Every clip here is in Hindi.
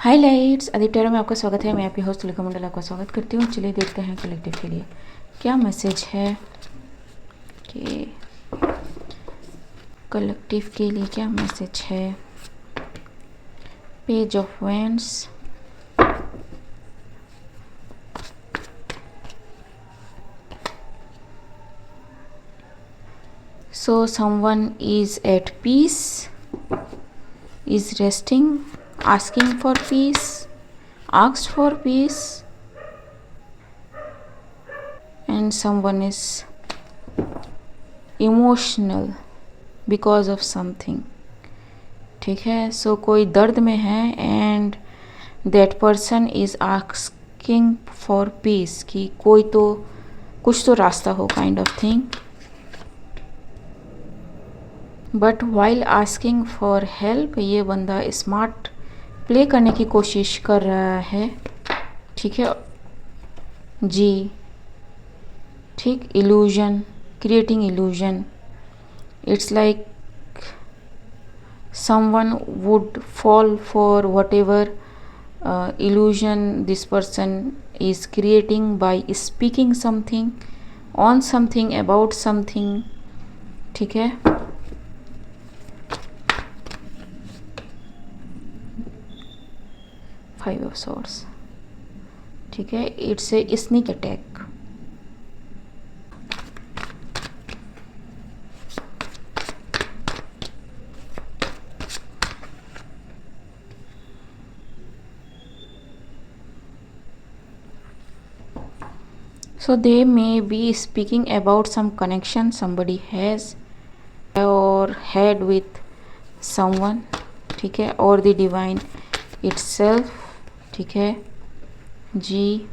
हाइलाइट्स आदित्य में आपका स्वागत है। मैं आपकी होस्ट तुलिका मंडल आपका स्वागत करती हूँ। चलिए देखते हैं कलेक्टिव के लिए क्या मैसेज है कि कलेक्टिव के लिए क्या मैसेज है। Page of vends, so someone is at peace, is resting, asking for peace, asked for peace, and someone is emotional because of something. ठीक है, सो कोई दर्द में है and that person is asking for piece कि कोई तो कुछ तो रास्ता हो kind of thing. But while asking for help ये बंदा स्मार्ट प्ले करने की कोशिश कर रहा है। ठीक है जी, ठीक, illusion, creating illusion. It's like someone would fall for whatever illusion this person is creating by speaking something on something about something। ठीक है, फाइव ऑफ सॉर्ड्स। ठीक है, it's a sneak attack. So they may be speaking about some connection somebody has or had with someone। ठीक है, or the divine itself। ठीक है जी,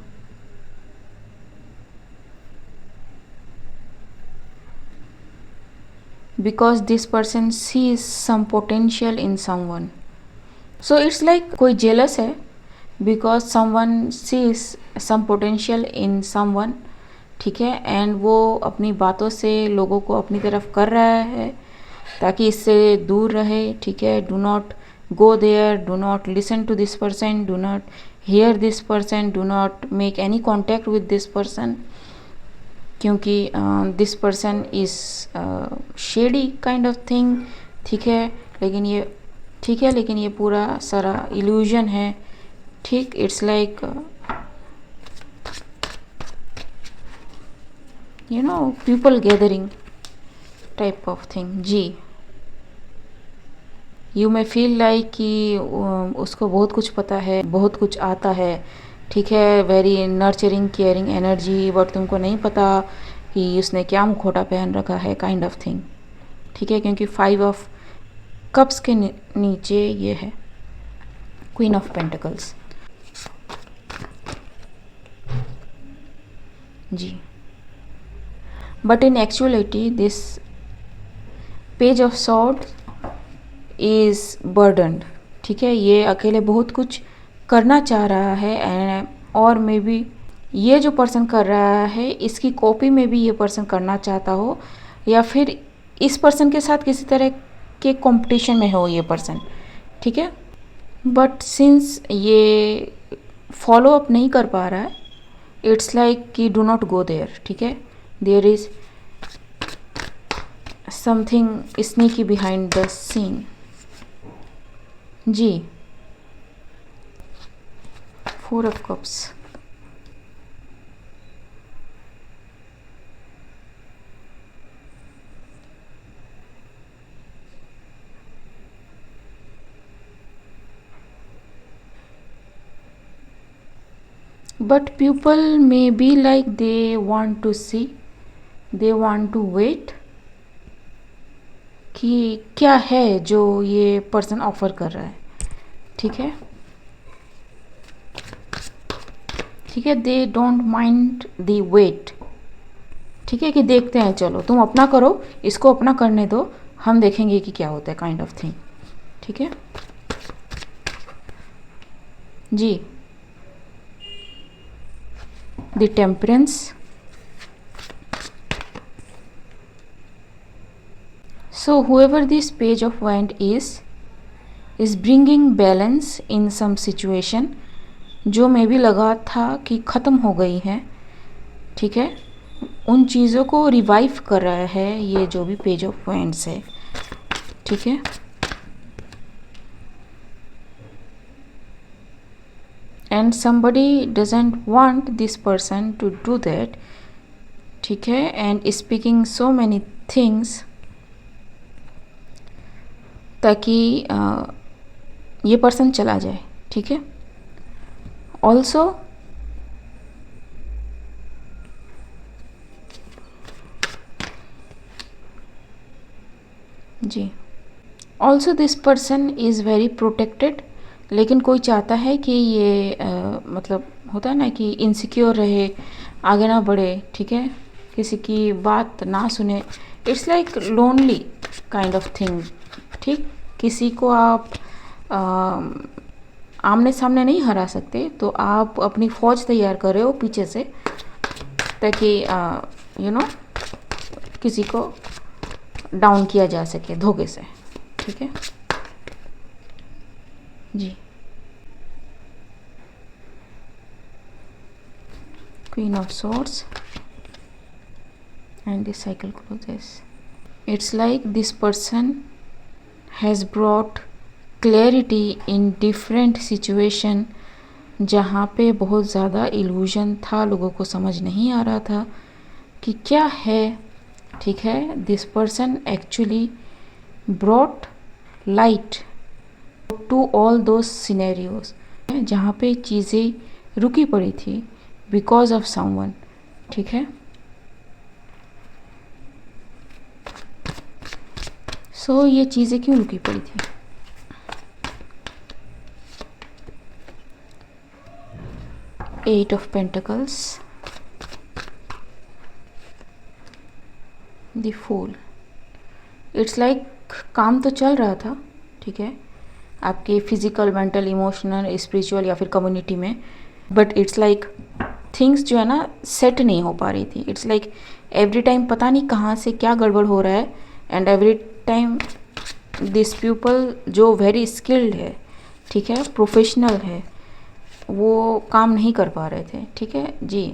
because this person sees some potential in someone। So it's like कोई jealous है because someone sees some potential in someone। ठीक है, एंड वो अपनी बातों से लोगों को अपनी तरफ कर रहा है ताकि इससे दूर रहे। ठीक है, do not go there, do not listen to this person, do not hear this person, do not make any contact with this person, क्योंकि this person is shady kind of thing. ठीक है, लेकिन ये पूरा सारा इल्यूजन है। ठीक, it's like you know people gathering type of thing जी। यू मे फील लाइक कि उसको बहुत कुछ पता है, बहुत कुछ आता है। ठीक है, very nurturing caring energy, but तुमको नहीं पता कि उसने क्या मुखौटा पहन रखा है काइंड ऑफ थिंग। ठीक है, क्योंकि फाइव ऑफ कप्स के नीचे ये है क्वीन ऑफ पेंटिकल्स जी। But in actuality this page of sword is burdened. ठीक है, ये अकेले बहुत कुछ करना चाह रहा है और मे बी ये जो पर्सन कर रहा है इसकी कॉपी में भी ये पर्सन करना चाहता हो, या फिर इस पर्सन के साथ किसी तरह के कंपटीशन में हो ये पर्सन। ठीक है, बट सिंस ये फॉलो अप नहीं कर पा रहा है, इट्स लाइक कि डू नॉट गो देयर। ठीक है, there is something sneaky behind the scene जी। Four of cups, but people may be like they want to see, they want to wait कि क्या है जो ये पर्सन ऑफर कर रहा है। ठीक है, they don't mind the wait. ठीक है, कि देखते हैं, चलो तुम अपना करो, इसको अपना करने दो, हम देखेंगे कि क्या होता है काइंड ऑफ थिंग। ठीक है जी, the temperance. So whoever this page of wand is, is bringing balance in some situation, जो मे भी लगा था कि ख़त्म हो गई है, ठीक है, उन चीज़ों को रिवाइव कर रहा है ये जो भी पेज ऑफ वांड्स है, ठीक है। And somebody doesn't want this person to do that, ठीक है, and speaking so many things, ताकि ये पर्सन चला जाए, ठीक है। ऑल्सो जी, also this person is very protected, लेकिन कोई चाहता है कि ये मतलब होता है ना कि इनसिक्योर रहे, आगे ना बढ़े, ठीक है, किसी की बात ना सुने। It's like lonely kind of thing, ठीक। किसी को आप आमने सामने नहीं हरा सकते, तो आप अपनी फ़ौज तैयार कर रहे हो पीछे से, ताकि यू नो किसी को डाउन किया जा सके धोखे से, ठीक है जी। Queen of Swords and the cycle closes. It's like this person has brought clarity in different situation, जहाँ पे बहुत ज़्यादा इल्यूजन था, लोगों को समझ नहीं आ रहा था कि क्या है, ठीक है। This person actually brought light to all those scenarios, जहाँ पे चीज़ें रुकी पड़ी थी बिकॉज ऑफ समवन, ठीक है। सो ये चीज़ें क्यों रुकी पड़ी थी? Eight of pentacles, the fool. It's like काम तो चल रहा था, ठीक है, आपके फिजिकल, मेंटल, इमोशनल, स्पिरिचुअल या फिर कम्युनिटी में, बट इट्स लाइक थिंग्स जो है ना सेट नहीं हो पा रही थी। इट्स लाइक एवरी टाइम पता नहीं कहाँ से क्या गड़बड़ हो रहा है, and every time this people जो वेरी स्किल्ड है, ठीक है, प्रोफेशनल है, वो काम नहीं कर पा रहे थे, ठीक है जी।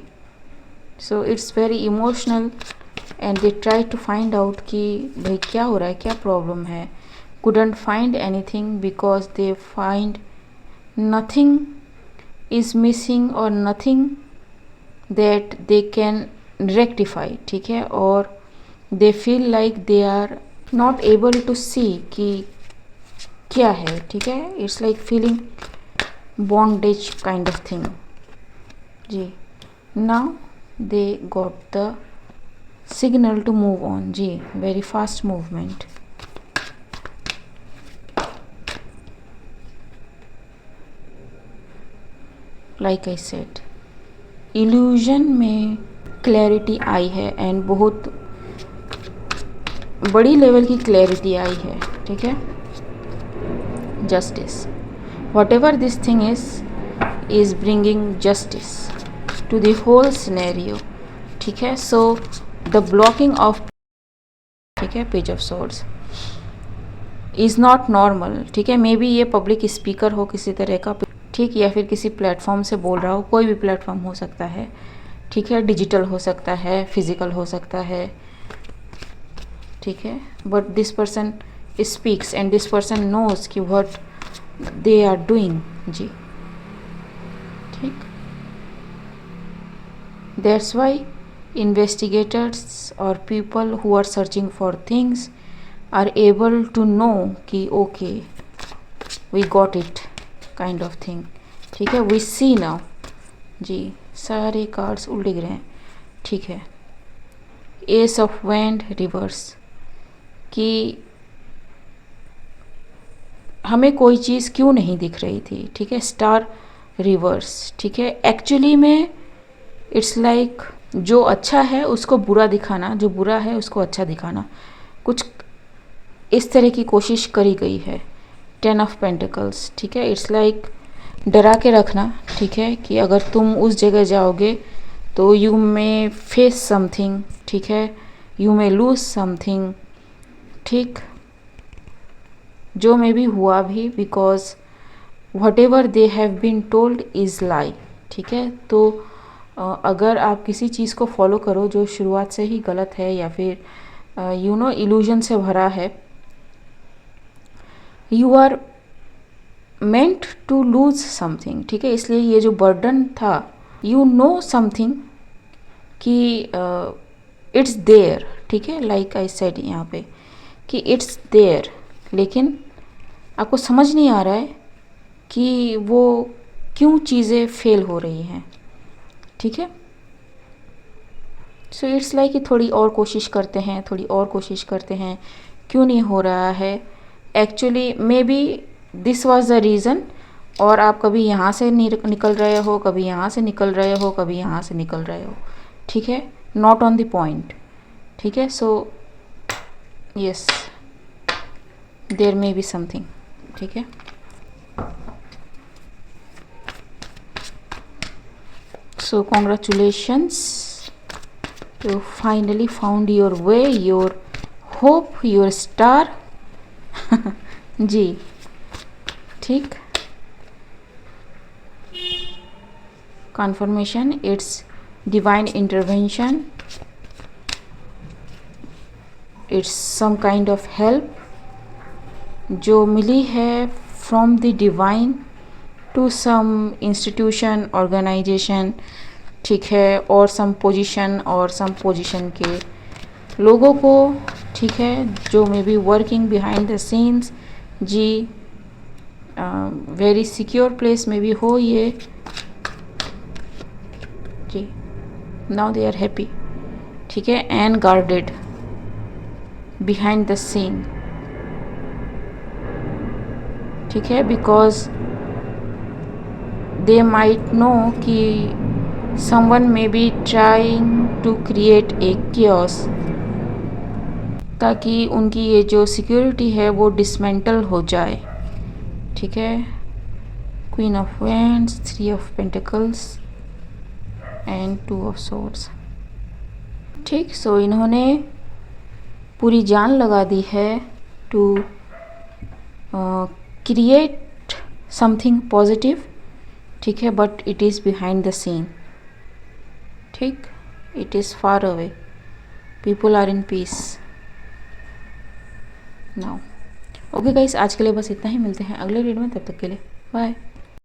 So it's very emotional and they try to find out कि भाई क्या हो रहा है, क्या प्रॉब्लम है। couldn't find anything because they find nothing is missing or nothing that they can rectify, ठीक है, और they feel like they are not able to see कि क्या है, ठीक है। it's like feeling bondage kind of thing जी। now they got the signal to move on जी, very fast movement। Like I said, illusion में क्लैरिटी आई है, एंड बहुत बड़ी लेवल की क्लैरिटी आई है, ठीक है। Justice, whatever this thing is bringing justice to the whole scenario, ठीक है। सो द ब्लॉकिंग ऑफ, ठीक है, page of swords is not normal, ठीक है। मे बी ये पब्लिक स्पीकर हो किसी तरह का, ठीक, या फिर किसी प्लेटफॉर्म से बोल रहा हो, कोई भी प्लेटफॉर्म हो सकता है, ठीक है, डिजिटल हो सकता है, फिजिकल हो सकता है, ठीक है। But this person speaks and this person knows कि व्हाट दे आर डूइंग जी, ठीक। दैट्स वाई इन्वेस्टिगेटर्स और people who are searching for things are able to know कि okay we got it kind of thing, ठीक है। वी सी नाउ जी, सारे कार्ड्स उल्टे गिरे हैं, ठीक है। एस ऑफ वैंड रिवर्स, कि हमें कोई चीज़ क्यों नहीं दिख रही थी, ठीक है। स्टार रिवर्स, ठीक है। एक्चुअली में इट्स लाइक जो अच्छा है उसको बुरा दिखाना, जो बुरा है उसको अच्छा दिखाना, कुछ इस तरह की कोशिश करी गई है। 10 ऑफ पेंटिकल्स, ठीक है। इट्स लाइक डरा के रखना, ठीक है, कि अगर तुम उस जगह जाओगे तो यू मे फेस समथिंग, ठीक है, यू मे लूज समथिंग, ठीक। जो मे भी हुआ भी, because whatever they have been told is lie. ठीक है, तो अगर आप किसी चीज़ को फॉलो करो जो शुरुआत से ही गलत है या फिर इल्यूजन से भरा है, you are meant to lose something. ठीक है, इसलिए ये जो बर्डन था, यू नो समथिंग कि इट्स देयर। ठीक है, लाइक आई सेड यहाँ पे कि इट्स देयर, लेकिन आपको समझ नहीं आ रहा है कि वो क्यों चीज़ें फेल हो रही हैं। ठीक है, सो इट्स लाइक कि थोड़ी और कोशिश करते हैं, थोड़ी और कोशिश करते हैं, क्यों नहीं हो रहा है। Actually may be this was the reason, और आप कभी यहाँ से निकल रहे हो, कभी यहाँ से निकल रहे हो, कभी यहाँ से निकल रहे हो। ठीक है, नॉट ऑन द पॉइंट। ठीक है, so yes, there may be something. ठीक है, so congratulations, you finally found your way, your hope, your star। जी, ठीक, confirmation, it's divine intervention, it's some kind of help जो मिली है from the divine to some institution, organization। ठीक है, और some position और some position के लोगों को। ठीक है, जो may be working behind the scenes. जी, वेरी सिक्योर प्लेस में भी हो ये। जी, नाउ दे आर हैप्पी। ठीक है, and guarded behind the scene. ठीक है, बिकॉज they might know कि someone may be trying to create a chaos, ताकि उनकी ये जो सिक्योरिटी है वो डिसमेंटल हो जाए। ठीक है, queen of vends, 3 of pentacles and 2 of swords. ठीक, सो इन्होंने पूरी जान लगा दी है टू क्रिएट समथिंग पॉजिटिव। ठीक है, but it is behind the scene. ठीक, it is far away, people are in peace now. Okay guys, आज के लिए बस इतना ही, मिलते हैं अगले वीडियो में, तब तक के लिए बाय।